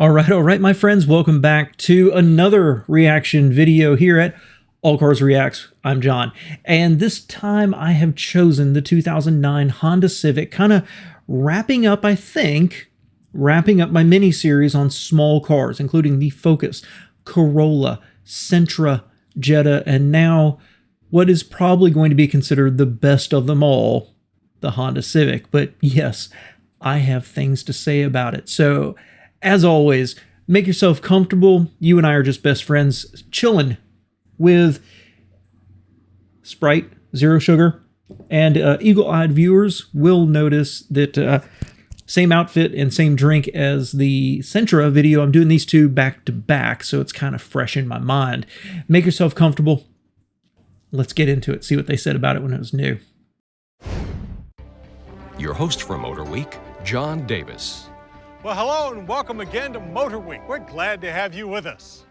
All right, my friends, welcome back to another reaction video here at All Cars Reacts. I'm John, and this time I have chosen the 2009 Honda Civic, kind of wrapping up my mini-series on small cars, including the Focus, Corolla, Sentra, Jetta, and now what is probably going to be considered the best of them all, the Honda Civic. But yes, I have things to say about it. So, as always, make yourself comfortable. You and I are just best friends chilling with Sprite, zero sugar, and eagle-eyed viewers will notice that same outfit and same drink as the Sentra video. I'm doing these two back to back, so it's kind of fresh in my mind. Make yourself comfortable. Let's get into it, see what they said about it when it was new. Your host for Motorweek, John Davis. Well, hello and welcome again to Motorweek. We're glad to have you with us.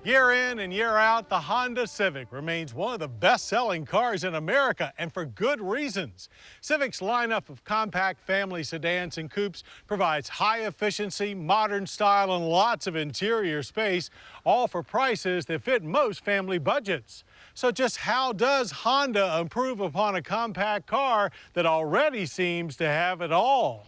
Year in and year out, the Honda Civic remains one of the best-selling cars in America, and for good reasons. Civic's lineup of compact family sedans and coupes provides high efficiency, modern style, and lots of interior space, all for prices that fit most family budgets. So just how does Honda improve upon a compact car that already seems to have it all?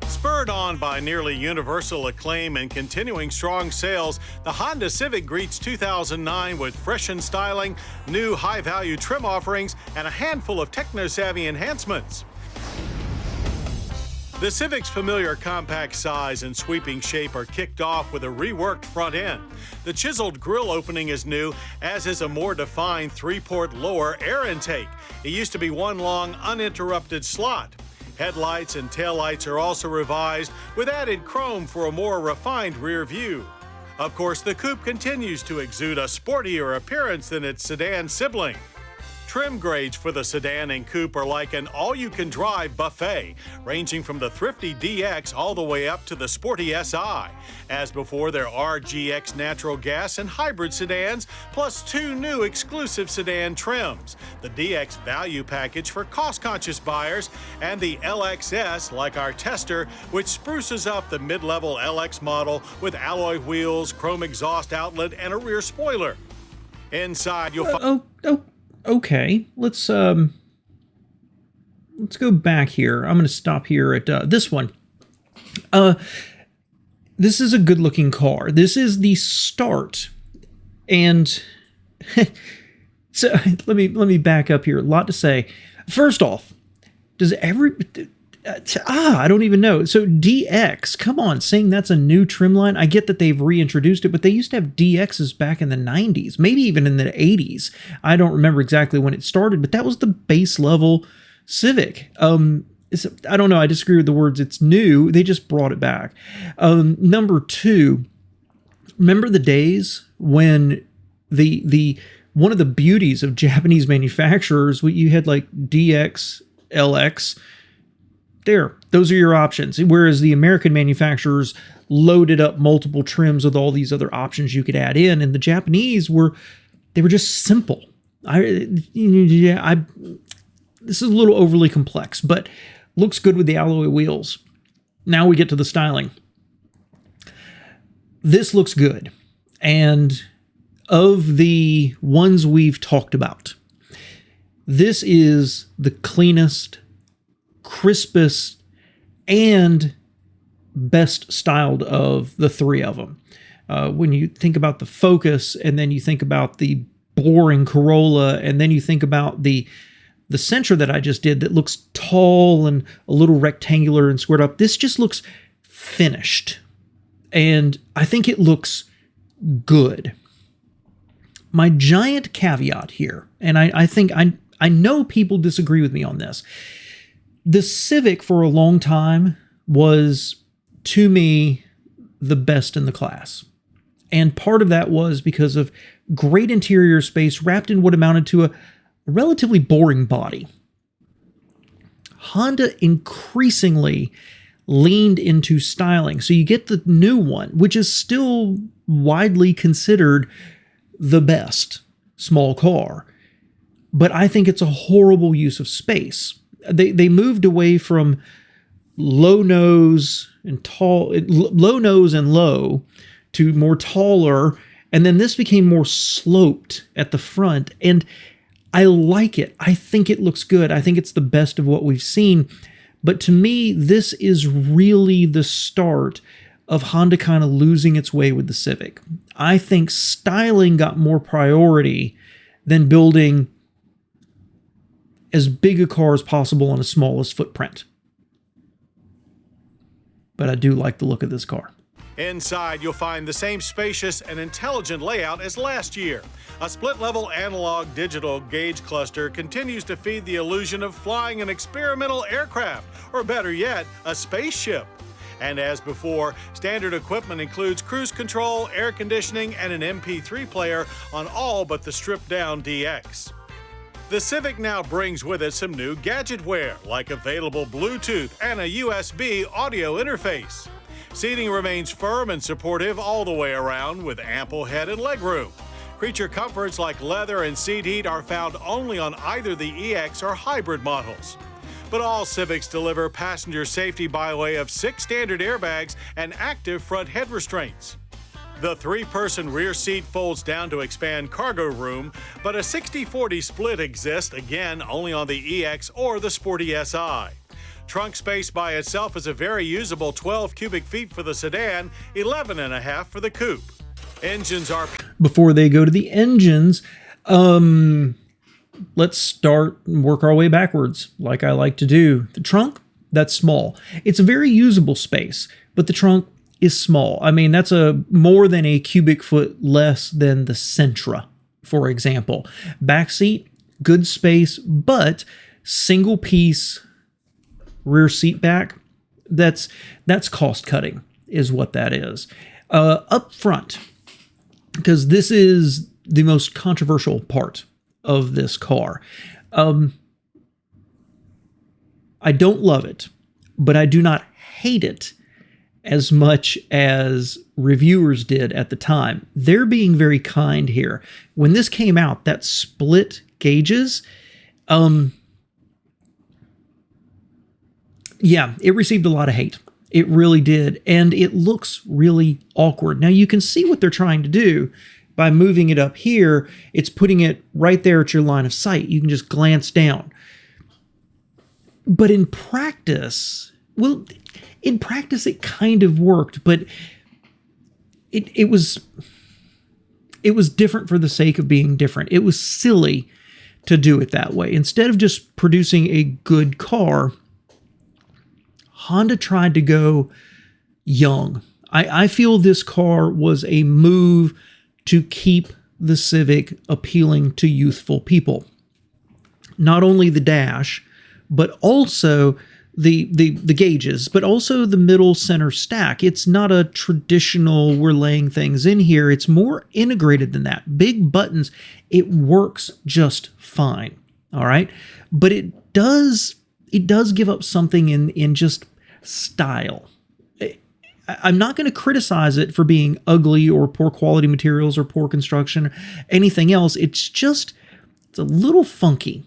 Spurred on by nearly universal acclaim and continuing strong sales, the Honda Civic greets 2009 with freshened styling, new high-value trim offerings, and a handful of techno-savvy enhancements. The Civic's familiar compact size and sweeping shape are kicked off with a reworked front end. The chiseled grille opening is new, as is a more defined three-port lower air intake. It used to be one long, uninterrupted slot. Headlights and taillights are also revised with added chrome for a more refined rear view. Of course, the coupe continues to exude a sportier appearance than its sedan sibling. Trim grades for the sedan and coupe are like an all-you-can-drive buffet, ranging from the thrifty DX all the way up to the sporty SI. As before, there are GX natural gas and hybrid sedans, plus two new exclusive sedan trims, the DX Value Package for cost-conscious buyers, and the LXS, like our tester, which spruces up the mid-level LX model with alloy wheels, chrome exhaust outlet, and a rear spoiler. Inside, you'll find... Okay, let's go back here. I'm going to stop here at this one. This is a good-looking car. This is the start, and so let me back up here. A lot to say. First off, does I don't even know. So DX, come on, saying that's a new trim line. I get that they've reintroduced it, but they used to have DXs back in the 90s, maybe even in the 80s. I don't remember exactly when it started, but that was the base level Civic. I don't know. I disagree with the words. It's new. They just brought it back. Number two, remember the days when the one of the beauties of Japanese manufacturers, you had like DX, LX. There, those are your options. Whereas the American manufacturers loaded up multiple trims with all these other options you could add in, and the Japanese were just simple. This is a little overly complex, but looks good with the alloy wheels. Now we get to the styling. This looks good, and of the ones we've talked about, this is the cleanest, crispest, and best styled of the three of them. When you think about the Focus, and then you think about the boring Corolla, and then you think about the Sentra that I just did that looks tall and a little rectangular and squared up, this just looks finished. And I think it looks good. My giant caveat here, and I think I know people disagree with me on this. The Civic for a long time was, to me, the best in the class. And part of that was because of great interior space wrapped in what amounted to a relatively boring body. Honda increasingly leaned into styling. So you get the new one, which is still widely considered the best small car, but I think it's a horrible use of space. They moved away from low nose and low to more taller, and then this became more sloped at the front, and I like it. I think it looks good. I think it's the best of what we've seen. But to me, this is really the start of Honda kind of losing its way with the Civic. I think styling got more priority than building as big a car as possible on the smallest footprint. But I do like the look of this car. Inside, you'll find the same spacious and intelligent layout as last year. A split-level analog-digital gauge cluster continues to feed the illusion of flying an experimental aircraft, or better yet, a spaceship. And as before, standard equipment includes cruise control, air conditioning, and an MP3 player on all but the stripped-down DX. The Civic now brings with it some new gadgetware, like available Bluetooth and a USB audio interface. Seating remains firm and supportive all the way around with ample head and legroom. Creature comforts like leather and seat heat are found only on either the EX or hybrid models. But all Civics deliver passenger safety by way of 6 standard airbags and active front head restraints. The 3-person rear seat folds down to expand cargo room, but a 60-40 split exists again only on the EX or the Sporty SI. Trunk space by itself is a very usable 12 cubic feet for the sedan, 11.5 for the coupe. Engines are... Before they go to the engines, let's start and work our way backwards, like I like to do. The trunk, that's small. It's a very usable space, but the trunk is small. I mean, that's more than a cubic foot less than the Sentra, for example. Back seat, good space, but single piece rear seat back, that's cost cutting is what that is. Up front, because this is the most controversial part of this car. I don't love it, but I do not hate it as much as reviewers did at the time. They're being very kind here. When this came out, that split gauges, yeah, it received a lot of hate. It really did. And it looks really awkward. Now you can see what they're trying to do by moving it up here. It's putting it right there at your line of sight. You can just glance down. But in practice, it kind of worked, but it was different for the sake of being different. It was silly to do it that way. Instead of just producing a good car, Honda tried to go young. I feel this car was a move to keep the Civic appealing to youthful people. Not only the dash, but also the gauges, but also the middle center stack. It's not a traditional, we're laying things in here. It's more integrated than that. Big buttons, it works just fine. All right. But it does give up something in just style. I'm not going to criticize it for being ugly or poor quality materials or poor construction, anything else. It's a little funky.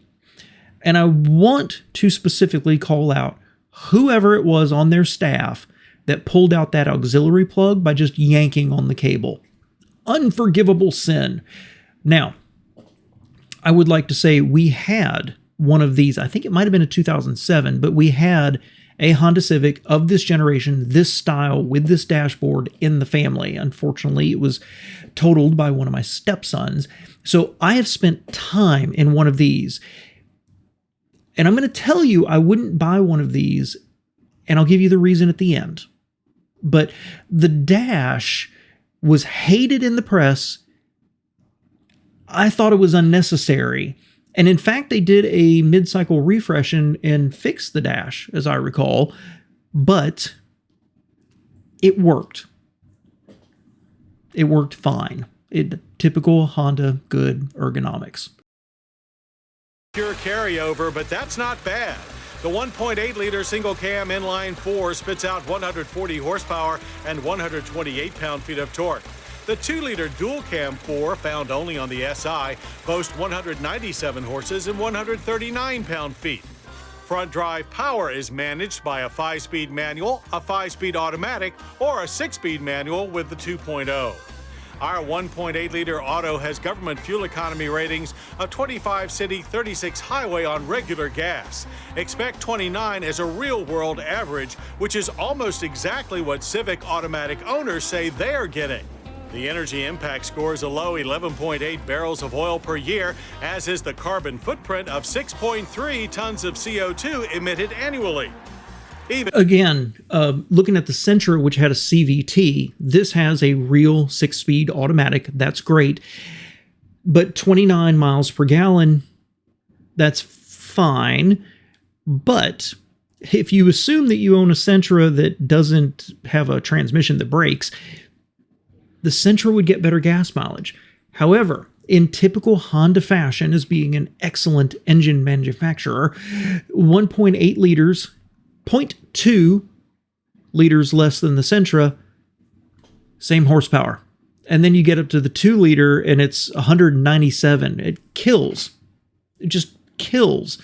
And I want to specifically call out whoever it was on their staff that pulled out that auxiliary plug by just yanking on the cable. Unforgivable sin. Now, I would like to say we had one of these. I think it might have been a 2007, but we had a Honda Civic of this generation, this style, with this dashboard in the family. Unfortunately, it was totaled by one of my stepsons. So I have spent time in one of these. And I'm going to tell you, I wouldn't buy one of these, and I'll give you the reason at the end. But the dash was hated in the press. I thought it was unnecessary. And in fact, they did a mid-cycle refresh and fixed the dash, as I recall. But it worked. It worked fine. Typical Honda good ergonomics. Pure carryover, but that's not bad. The 1.8-liter single-cam inline-4 spits out 140 horsepower and 128 pound-feet of torque. The 2-liter dual cam 4, found only on the SI, boasts 197 horses and 139 pound-feet. Front drive power is managed by a 5-speed manual, a 5-speed automatic, or a 6-speed manual with the 2.0. Our 1.8-liter auto has government fuel economy ratings of 25 city, 36 highway on regular gas. Expect 29 as a real-world average, which is almost exactly what Civic automatic owners say they're getting. The energy impact score is a low 11.8 barrels of oil per year, as is the carbon footprint of 6.3 tons of CO2 emitted annually. Again, looking at the Sentra, which had a CVT, this has a real 6-speed automatic. That's great. But 29 miles per gallon, that's fine. But if you assume that you own a Sentra that doesn't have a transmission that brakes, the Sentra would get better gas mileage. However, in typical Honda fashion, as being an excellent engine manufacturer, 1.8 liters, 0.2 liters less than the Sentra, same horsepower. And then you get up to the 2-liter and it's 197. It kills. It just kills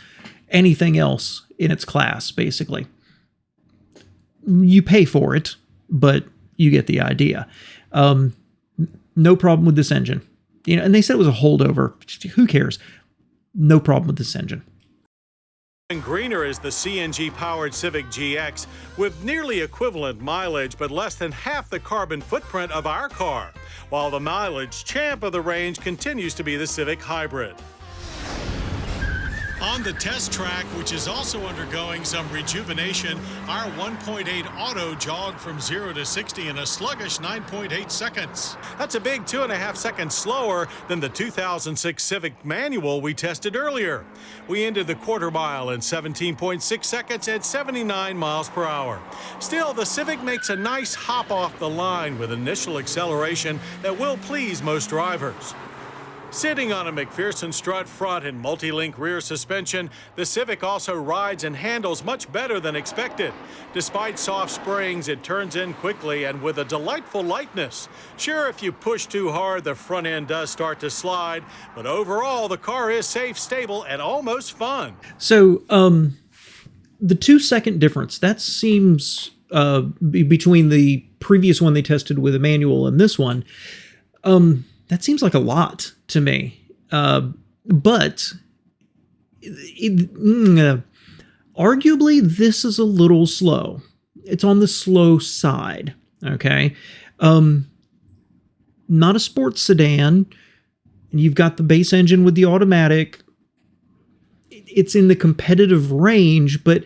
anything else in its class, basically. You pay for it, but you get the idea. No problem with this engine. You know, and they said it was a holdover. Who cares? No problem with this engine. And greener is the CNG-powered Civic GX with nearly equivalent mileage but less than half the carbon footprint of our car, while the mileage champ of the range continues to be the Civic Hybrid. On the test track, which is also undergoing some rejuvenation, our 1.8 auto jogged from 0 to 60 in a sluggish 9.8 seconds. That's a big 2.5 seconds slower than the 2006 Civic manual we tested earlier. We ended the quarter mile in 17.6 seconds at 79 miles per hour. Still, the Civic makes a nice hop off the line with initial acceleration that will please most drivers. Sitting on a McPherson strut front and multi-link rear suspension, the Civic also rides and handles much better than expected. Despite soft springs, it turns in quickly and with a delightful lightness. Sure, if you push too hard, the front end does start to slide, but overall, the car is safe, stable, and almost fun. So, the 2-second difference, that seems between the previous one they tested with a manual and this one, that seems like a lot to me. But arguably, this is a little slow. It's on the slow side, okay? Not a sports sedan. And you've got the base engine with the automatic. It's in the competitive range, but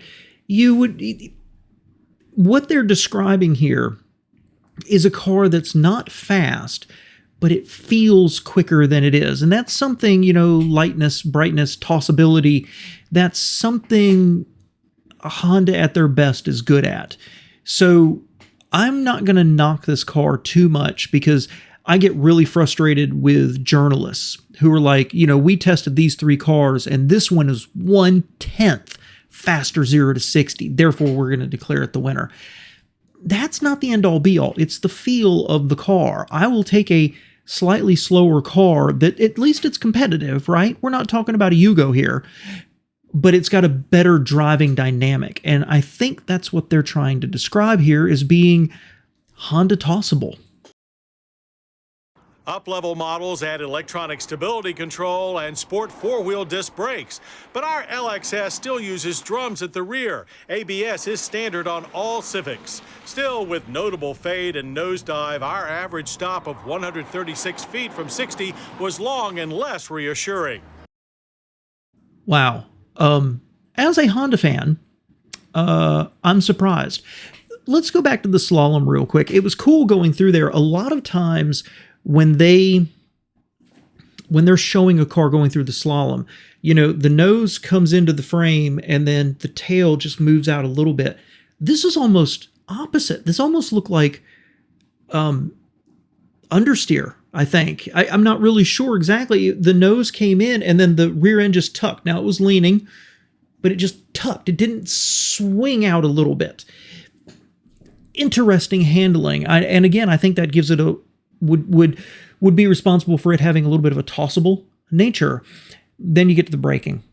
what they're describing here is a car that's not fast, but it feels quicker than it is. And that's something, lightness, brightness, tossability, that's something a Honda at their best is good at. So I'm not going to knock this car too much because I get really frustrated with journalists who are like, we tested these 3 cars and this one is 1/10 faster 0 to 60. Therefore, we're going to declare it the winner. That's not the end all be all. It's the feel of the car. I will take a slightly slower car that at least it's competitive, right? We're not talking about a Yugo here, but it's got a better driving dynamic. And I think that's what they're trying to describe here as being Honda tossable. Up-level models add electronic stability control and sport 4-wheel disc brakes. But our LXS still uses drums at the rear. ABS is standard on all Civics. Still, with notable fade and nosedive, our average stop of 136 feet from 60 was long and less reassuring. Wow. As a Honda fan, I'm surprised. Let's go back to the slalom real quick. It was cool going through there. A lot of times when they're showing a car going through the slalom, the nose comes into the frame and then the tail just moves out a little bit. This is almost opposite. This almost looked like understeer, I think. I'm not really sure exactly. The nose came in and then the rear end just tucked. Now it was leaning, but it just tucked. It didn't swing out a little bit. Interesting handling. And again, I think that gives it would be responsible for it having a little bit of a tossable nature. Then you get to the braking.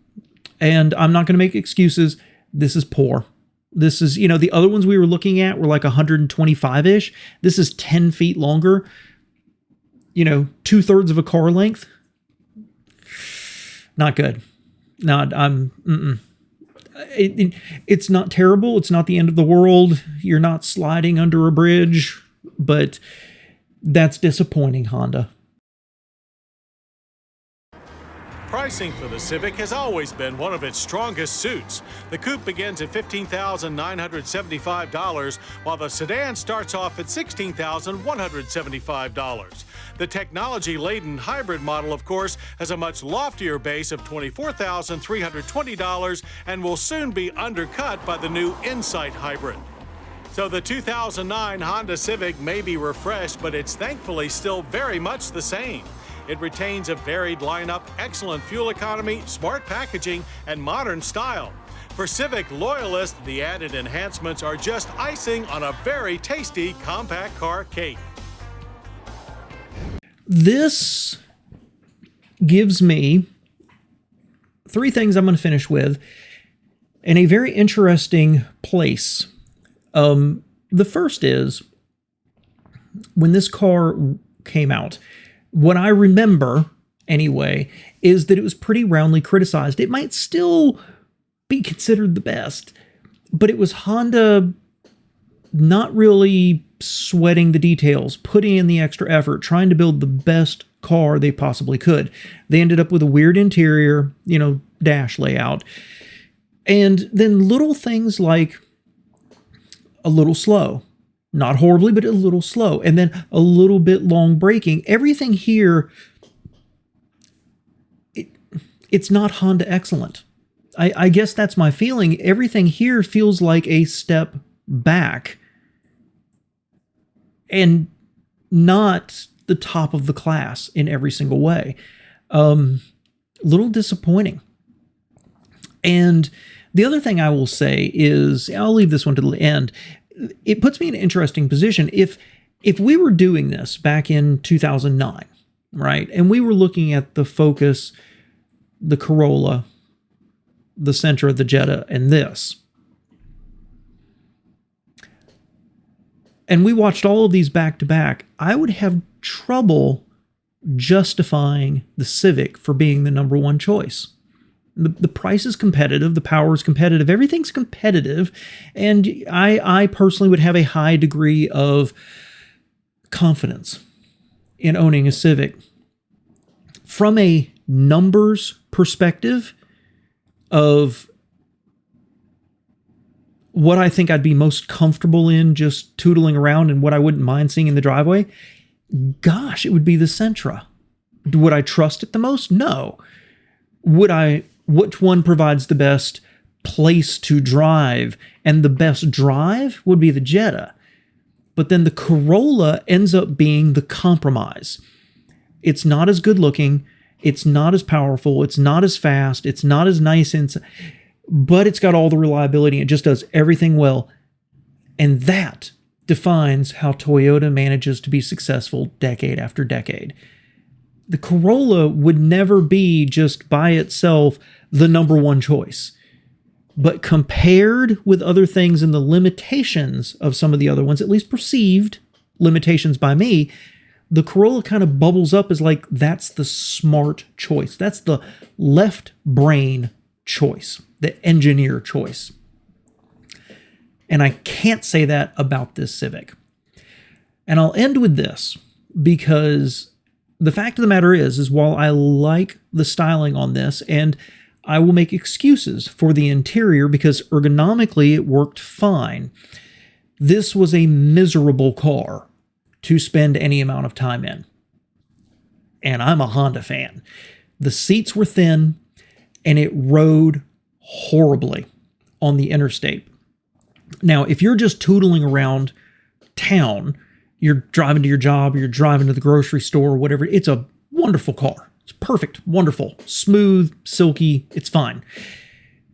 And I'm not going to make excuses. This is poor. This is, the other ones we were looking at were like 125-ish. This is 10 feet longer. 2/3 of a car length. Not good. It's not terrible. It's not the end of the world. You're not sliding under a bridge, but that's disappointing, Honda. Pricing for the Civic has always been one of its strongest suits. The coupe begins at $15,975, while the sedan starts off at $16,175. The technology-laden hybrid model, of course, has a much loftier base of $24,320 and will soon be undercut by the new Insight hybrid. So the 2009 Honda Civic may be refreshed, but it's thankfully still very much the same. It retains a varied lineup, excellent fuel economy, smart packaging, and modern style. For Civic loyalists, the added enhancements are just icing on a very tasty compact car cake. This gives me three things I'm going to finish with in a very interesting place. The first is, when this car came out, what I remember, anyway, is that it was pretty roundly criticized. It might still be considered the best, but it was Honda not really sweating the details, putting in the extra effort, trying to build the best car they possibly could. They ended up with a weird interior, dash layout. And then little things like a little slow. Not horribly, but a little slow. And then a little bit long braking. Everything here, it's not Honda excellent. I guess that's my feeling. Everything here feels like a step back and not the top of the class in every single way. Little disappointing. And the other thing I will say is, I'll leave this one to the end. It puts me in an interesting position. If we were doing this back in 2009, right, and we were looking at the Focus, the Corolla, the Sentra, the Jetta, and this, and we watched all of these back to back, I would have trouble justifying the Civic for being the number one choice. The price is competitive, the power is competitive, everything's competitive, and I personally would have a high degree of confidence in owning a Civic. From a numbers perspective of what I think I'd be most comfortable in just tootling around and what I wouldn't mind seeing in the driveway, gosh, it would be the Sentra. Would I trust it the most? No. Which one provides the best place to drive? And the best drive would be the Jetta. But then the Corolla ends up being the compromise. It's not as good looking. It's not as powerful. It's not as fast. It's not as nice. But it's got all the reliability. It just does everything well. And that defines how Toyota manages to be successful decade after decade. The Corolla would never be just by itself the number one choice. But compared with other things and the limitations of some of the other ones, at least perceived limitations by me, the Corolla kind of bubbles up as like, that's the smart choice. That's the left brain choice, the engineer choice. And I can't say that about this Civic. And I'll end with this, because the fact of the matter is while I like the styling on this, and I will make excuses for the interior because ergonomically it worked fine, this was a miserable car to spend any amount of time in. And I'm a Honda fan. The seats were thin, and it rode horribly on the interstate. Now, if you're just tootling around town, you're driving to your job, or you're driving to the grocery store, whatever, it's a wonderful car. It's perfect, wonderful, smooth, silky, it's fine.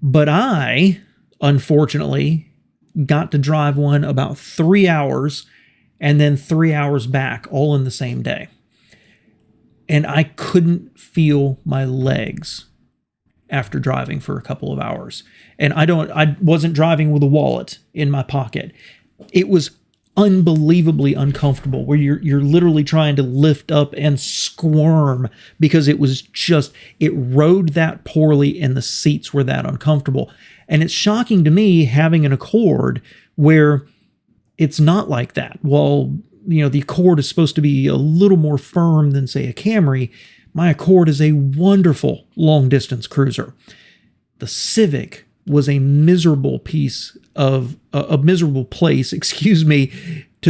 But I, unfortunately, got to drive one about 3 hours, and then 3 hours back, all in the same day. And I couldn't feel my legs after driving for a couple of hours. And I wasn't driving with a wallet in my pocket. It was unbelievably uncomfortable, where you're literally trying to lift up and squirm because it rode that poorly and the seats were that uncomfortable. And it's shocking to me, having an Accord where it's not like that. Well, the Accord is supposed to be a little more firm than, say, a Camry. My Accord is a wonderful long-distance cruiser. The Civic was a miserable place, to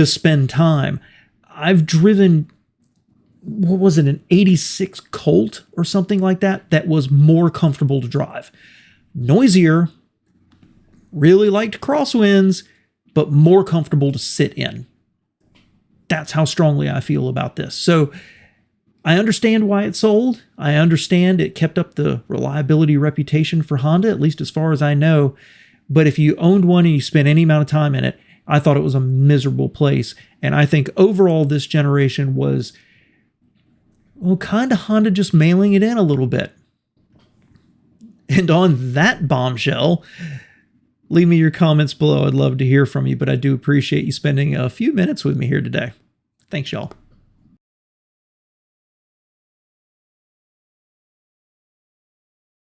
spend time. I've driven, what was it, an 86 Colt or something like that was more comfortable to drive. Noisier, really liked crosswinds, but more comfortable to sit in. That's how strongly I feel about this. So I understand why it sold. I understand it kept up the reliability reputation for Honda, at least as far as I know. But if you owned one and you spent any amount of time in it, I thought it was a miserable place. And I think overall this generation was, well, kind of Honda just mailing it in a little bit. And on that bombshell, leave me your comments below. I'd love to hear from you, but I do appreciate you spending a few minutes with me here today. Thanks, y'all.